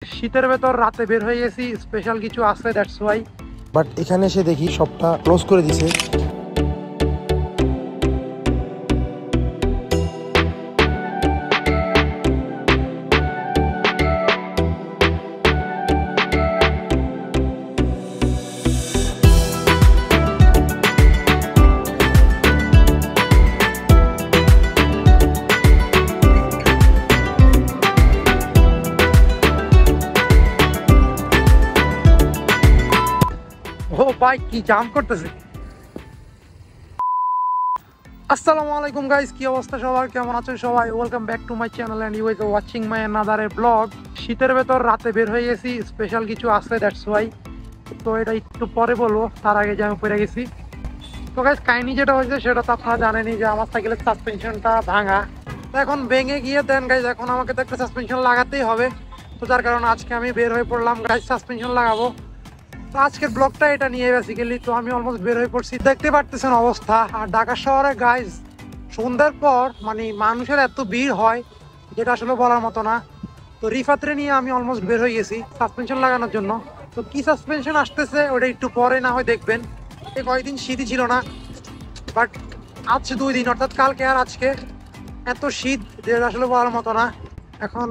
শীতের ভেতর রাতে বের হয়ে গেছি, স্পেশাল কিছু আছে, দ্যাটস ওয়াই। বাট এখানে এসে দেখি সবটা ক্লোজ করে দিছে। ও ভাই, কি জাম করতেছে। আসসালামু আলাইকুম গাইস, কি অবস্থা সবার, কেমন আছেন সবাই? Welcome back to my channel and you are watching my another blog. শীতের ভেতর রাতে বের হয়ে গেছি, স্পেশাল কিছু আছে, দ্যাটস ওয়াই। তো এটা একটু পরে বলবো, তার আগে যে আমি পড়ে গেছি। তো গাইস, কাহিনী যেটা হয়েছে সেটা তো আপনারা জানেনই, যে আমার সাইকেলের সাসপেনশনটা ভাঙা। তো এখন ভেঙে গিয়ে দেন গাইস, এখন আমাকে তো একটা সাসপেনশন লাগাতেই হবে। তো যার কারণে আজকে আমি বের হয়ে পড়লাম গাইস, সাসপেনশন লাগাবো। তো আজকের ব্লগটা এটা নিয়ে বেসিক্যালি। তো আমি অলমোস্ট বের হয়ে পড়ছি, দেখতে পারতেছেন অবস্থা। আর ঢাকা শহরে গাইজ সন্ধ্যার পর মানে মানুষের এত ভিড় হয় যেটা আসলে বলার মতো না। তো রিফাতরে নিয়ে আমি অলমোস্ট বের হয়ে গেছি সাসপেনশন লাগানোর জন্য। তো কি সাসপেনশন আসতেছে ওটা একটু পরে না হয় দেখবেন। এই কয়েকদিন শীতই ছিল না, বাট আজ 2 দিন অর্থাৎ কালকে আর আজকে এত শীত যে আসলে বলার মতো না। এখন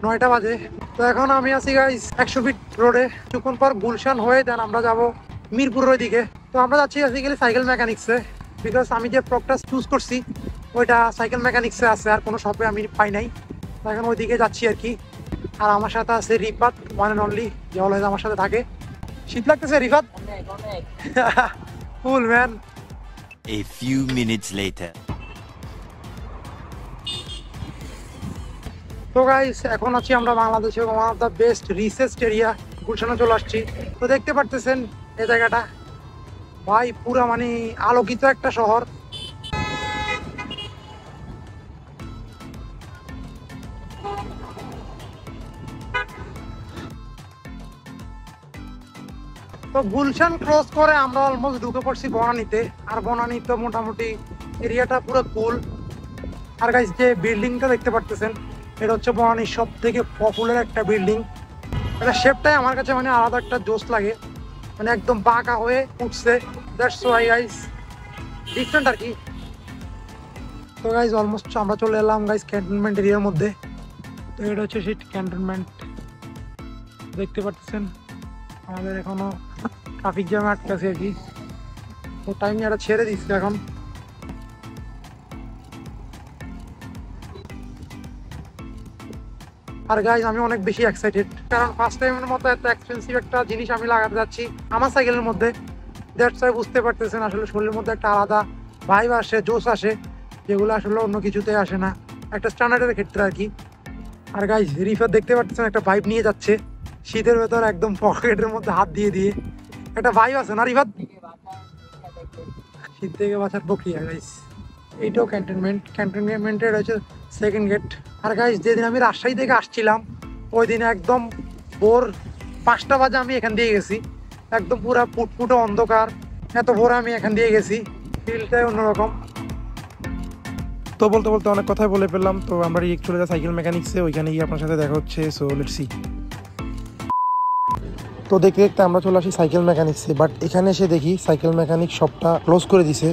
9টা বাজে। তো এখন আমি আছি গাইস 100 ফিট রোডে। কিছুক্ষণ পর গুলশান হয়ে দেন আমরা যাব মিরপুরের ওইদিকে। তো আমরা যাচ্ছি বেসিক্যালি সাইকেল মেকানিক্সে, বিকজ আমি যে প্রোডাক্টটা চুজ করছি ওইটা সাইকেল মেকানিক্সে আছে, আর কোনো শপে আমি পাই নাই। তো এখন ওইদিকে যাচ্ছি আর কি। আর আমার সাথে আছে রিফাত, ওয়ান অ্যান্ড অনলি, যে অলওয়েজ আমার সাথে থাকে। শীত লাগতেছে Rifat? Full man. A few minutes later. তো গাইস, এখন আছি আমরা বাংলাদেশের one of the best richest area গুলশানে চলে আসছি। তো দেখতে পারতেছেন এই জায়গাটা ভাই, পুরা মানে আলোকিত একটা শহর। তো গুলশান ক্রস করে আমরা অলমোস্ট ঢুকে পড়ছি বনানীতে। আর বনানী তো মোটামুটি এরিয়াটা পুরো কুল। আর গাইস, যে বিল্ডিংটা দেখতে পারতেছেন এটা হচ্ছে বনানীর সব থেকে পপুলার একটা বিল্ডিং। এটা শেপটাই আমার কাছে মানে আলাদা একটা জোশ লাগে, মানে একদম বাঁকা হয়ে উঠছে। দ্যাটস ওয়াই গাইস, ডিফারেন্ট আর কি। তো গাইস, অলমোস্ট আমরা চলে এলাম গাইস ক্যান্টনমেন্ট এরিয়ার মধ্যে। তো এটা হচ্ছে সেই ক্যান্টনমেন্ট, দেখতে পাচ্ছেন। আমাদের এখনো ট্রাফিক জ্যামে আটকাছে আর কি। তো টাইম এটা ছেড়ে দিচ্ছে এখন। আর গাইস, আমি অনেক বেশি এক্সাইটেড, কারণ ফার্স্ট টাইমের মতো এত এক্সপেন্সিভ একটা জিনিস আমি লাগাতে যাচ্ছি আমার সাইকেলের মধ্যে। দ্যাটস ওয়াই বুঝতে পারতেছেন আসলে শরীরের মধ্যে একটা আলাদা ভাইব আসে, জোশ আসে, যেগুলো আসলে অন্য কিছুতে আসে না, একটা স্ট্যান্ডার্ডের ক্ষেত্রে আর কি। আর গাইস, রিফাত দেখতে পাচ্ছেন একটা ভাইব নিয়ে যাচ্ছে শীতের ভেতর, একদম পকেটের মধ্যে হাত দিয়ে দিয়ে। একটা ভাইব আছে না রিফাত? শীত থেকে বাঁচার প্রক্রিয়া গাইস। এইটাও ক্যান্টনমেন্টের হচ্ছে সেকেন্ড গেট। আর গাইস, যেদিন আমি রাজশাহী থেকে আসছিলাম ওই দিন একদম ভোর 5টা বাজে আমি এখান দিয়ে গেছি, একদম পুরা ফুটফুটে অন্ধকার। এত ভোরে আমি এখান দিয়ে গেছি, ফিলটাই অন্যরকম। তো বলতে বলতে অনেক কথাই বলে ফেললাম। তো আমরা ডিরেক্ট চলে যাই সাইকেল মেকানিক্সে, ওইখানে গিয়ে আপনার সাথে দেখা হচ্ছে। So let's see. তো দেখতে দেখতে আমরা চলে আসি সাইকেল মেকানিক্সে। বাট এখানে এসে দেখি সাইকেল মেকানিক শপটা ক্লোজ করে দিছে।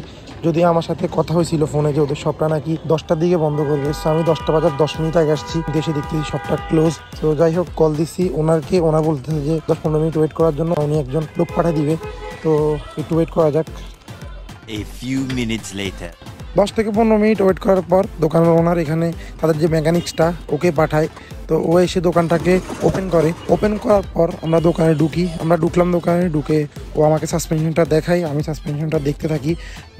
যদি আমার সাথে কথা হয়েছিল ফোনে যে ওদের শপটা নাকি 10টার দিকে বন্ধ করবে। সো আমি 10টা বাজার 10 মিনিট আগে আসছি, দেশে দেখতেছি শপটা ক্লোজ। তো যাই হোক, কল দিচ্ছি ওনারকে, ওনার বলতেছে যে 10-15 মিনিট ওয়েট করার জন্য, উনি একজন লোক পাঠিয়ে দিবে। তো একটু ওয়েট করা যাক। A few minutes later. 10 থেকে 15 মিনিট ওয়েট করার পর দোকানের ওনার এখানে তাদের যে মেকানিক্সটা ওকে পাঠায়। তো ও এসে দোকানটাকে ওপেন করে। ওপেন করার পর আমরা দোকানে ঢুকি। আমরা ঢুকলাম দোকানে, ঢুকে ও আমাকে সাসপেনশনটা দেখায়। আমি সাসপেনশনটা দেখতে থাকি,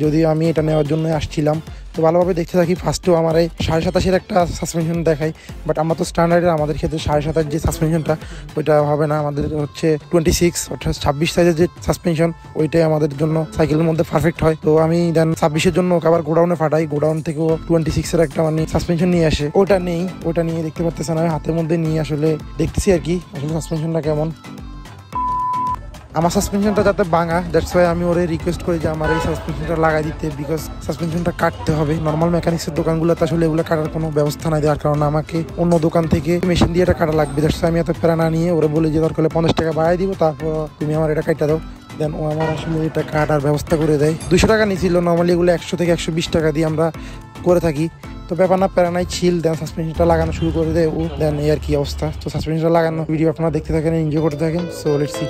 যদিও আমি এটা নেওয়ার জন্য আসছিলাম। তো ভালোভাবে দেখতে থাকি। ফার্স্টেও আমার এই 27.5-এর একটা সাসপেনশন দেখাই, বাট আমরা তো স্ট্যান্ডার্ডের, আমাদের ক্ষেত্রে 27.5 যে সাসপেনশনটা ওইটা হবে না, আমাদের হচ্ছে 26 অর্থাৎ 26 সাইজের যে সাসপেনশন ওইটাই আমাদের জন্য সাইকেলের মধ্যে পারফেক্ট হয়। তো আমি দেন 26-এর জন্য ওকে আবার গোডাউনে পাঠাই। গোডাউন থেকেও 26-এর একটা মানে সাসপেনশন নিয়ে আসে। ওটা নেই, ওটা নিয়ে দেখতে পাচ্ছেন আমি হাতের মধ্যে নিয়ে আসলে দেখতেছি আর কি আসলে সাসপেনশনটা কেমন। আমার সাসপেনশনটা যাতে ভাঙা, দ্যাটস ওয়াই আমি ওরে রিকোয়েস্ট করি যে আমার এই সাসপেনশনটা লাগাই দিতে, বিকজ সাসপেনশনটা কাটতে হবে। নর্মাল মেকানিক্সের দোকানগুলোতে আসলে এগুলো কাটার কোনো ব্যবস্থা নাই, দেওয়ার কারণে আমাকে অন্য দোকান থেকে মেশিন দিয়ে এটা কাটা লাগবে। দ্যাটস ওয়াই আমি এত প্যারা না নিয়ে ওরে বলি যে দরকার হলে 50 টাকা বাড়াই দিব, তারপর তুমি আমার এটা কাটা দাও। দেন ও আমার আসলে এটা কাটার ব্যবস্থা করে দেয়। 200 টাকা নিয়েছিল, নর্মালি এগুলো 100 থেকে 120 টাকা দিয়ে আমরা করে থাকি। তো ব্যাপার না, প্যারা নাই, ছিল। দেন সাসপেনশনটা লাগানো শুরু করে দেয় ও। দেন এই আর কি অবস্থা। তো সাসপেনশনটা লাগানো ভিডিও আপনারা দেখতে থাকেন, এনজয় করতে থাকেন। So let's see.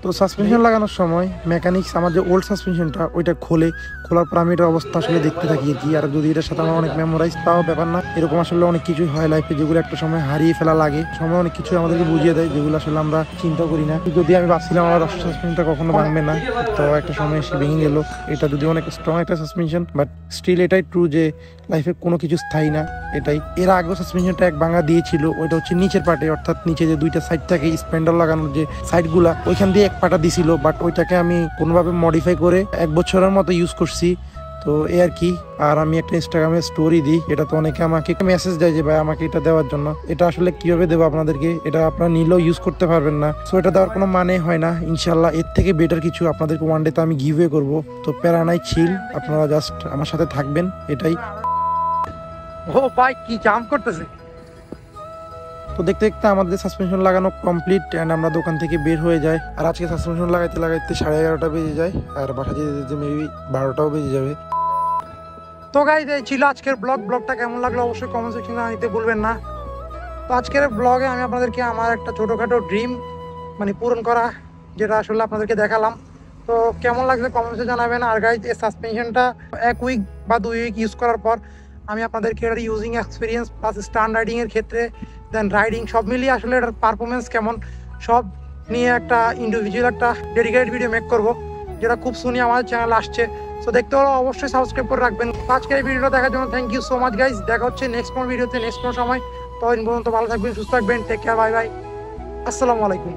তো সাসপেনশন লাগানোর সময় মেকানিক্স আমার যে ওল্ড সাসপেনশনটা ওইটা খোলার পর আমি এটার অবস্থা আসলে দেখতে থাকি আর কি। আর যদি এটার সাথে আমার অনেক মেমোরাইজ, তাও ব্যাপার না। এরকম আসলে অনেক কিছুই হয় লাইফে যেগুলো একটা সময় হারিয়ে ফেলা লাগে। সময় অনেক কিছু আমাদেরকে বুঝিয়ে দেয় যেগুলো আসলে আমরা চিন্তা করি না। যদি আমি ভাবছিলাম আমার সাসপেনশনটা কখনো ভাঙবে না, তো একটা সময় এসে ভেঙে গেল। এটা যদি অনেক স্ট্রং একটা সাসপেনশন, বাট স্টিল এটাই ট্রু যে লাইফে কোনো কিছু স্থায়ী না। এটাই এর আগেও সাসপেনশনটা এক ভাঙা দিয়েছিল, ওইটা হচ্ছে নিচের পার্টে, অর্থাৎ নিচে যে দুইটা সাইড থাকে স্প্যান্ডার লাগানোর যে সাইডগুলা, ওইখান দিয়ে এক পাটা দিছিল। বাট ওইটাকে আমি কোনোভাবে মডিফাই করে 1 বছরের মতো ইউজ করছি। তো এই আর কি। আর আমি একটা ইনস্টাগ্রামে স্টোরি দিই, এটা তো অনেকে আমাকে মেসেজ দেয় যে ভাই আমাকে এটা দেওয়ার জন্য। এটা আসলে কিভাবে দেবো আপনাদেরকে, এটা আপনারা নিলেও ইউজ করতে পারবেন না। সো এটা দেওয়ার কোনো মানে হয় না। ইনশাল্লাহ এর থেকে বেটার কিছু আপনাদেরকে ওয়ান ডে তো আমি গিভওয়ে করবো। তো প্যারা নাই, ছিল। আপনারা জাস্ট আমার সাথে থাকবেন, এটাই। ও ভাই কি জাম করতেছে। তো দেখতে দেখতে আমাদের সাসপেনশন লাগানো কমপ্লিট অ্যান্ড আমরা দোকান থেকে বের হয়ে যাই। আর আজকে সাসপেনশন লাগাইতে 11:30 বেজে যায়, আর বাসা যেতে যেতে মেবি 12টাও বেজে যাবে। তো গাইস এই ছিল আজকের ব্লগটা কেমন লাগলো অবশ্যই কমেন্ট সেকশনে জানাতে ভুলবেন না। তো আজকের ব্লগে আমি আপনাদেরকে আমার একটা ছোটোখাটো ড্রিম মানে পূরণ করা, যেটা আসলে আপনাদেরকে দেখালাম। তো কেমন লাগছে কমেন্টসে জানাবেন। আর গাইস এই সাসপেনশনটা 1 উইক বা 2 উইক ইউজ করার পর আমি আপনাদেরকে এটার ইউজিং এক্সপিরিয়েন্স প্লাস স্ট্যান্ড রাইডিংয়ের ক্ষেত্রে দেন রাইডিং সব মিলিয়ে আসলে এটার পারফরমেন্স কেমন সব নিয়ে একটা ইন্ডিভিজুয়াল একটা ডেডিকেটেড ভিডিও মেক করব, যেটা খুব শুনি আমার চ্যানেল আসছে। সো দেখতে হলে অবশ্যই সাবস্ক্রাইব করে রাখবেন। আজকের এই ভিডিওটা দেখার জন্য thank you so much guys. দেখা হচ্ছে নেক্সট কোনো ভিডিওতে নেক্সট কোনো সময়। ততদিন পর্যন্ত ভালো থাকবেন, সুস্থ থাকবেন। টেক কেয়ার, বাই বাই, আসসালামু আলাইকুম।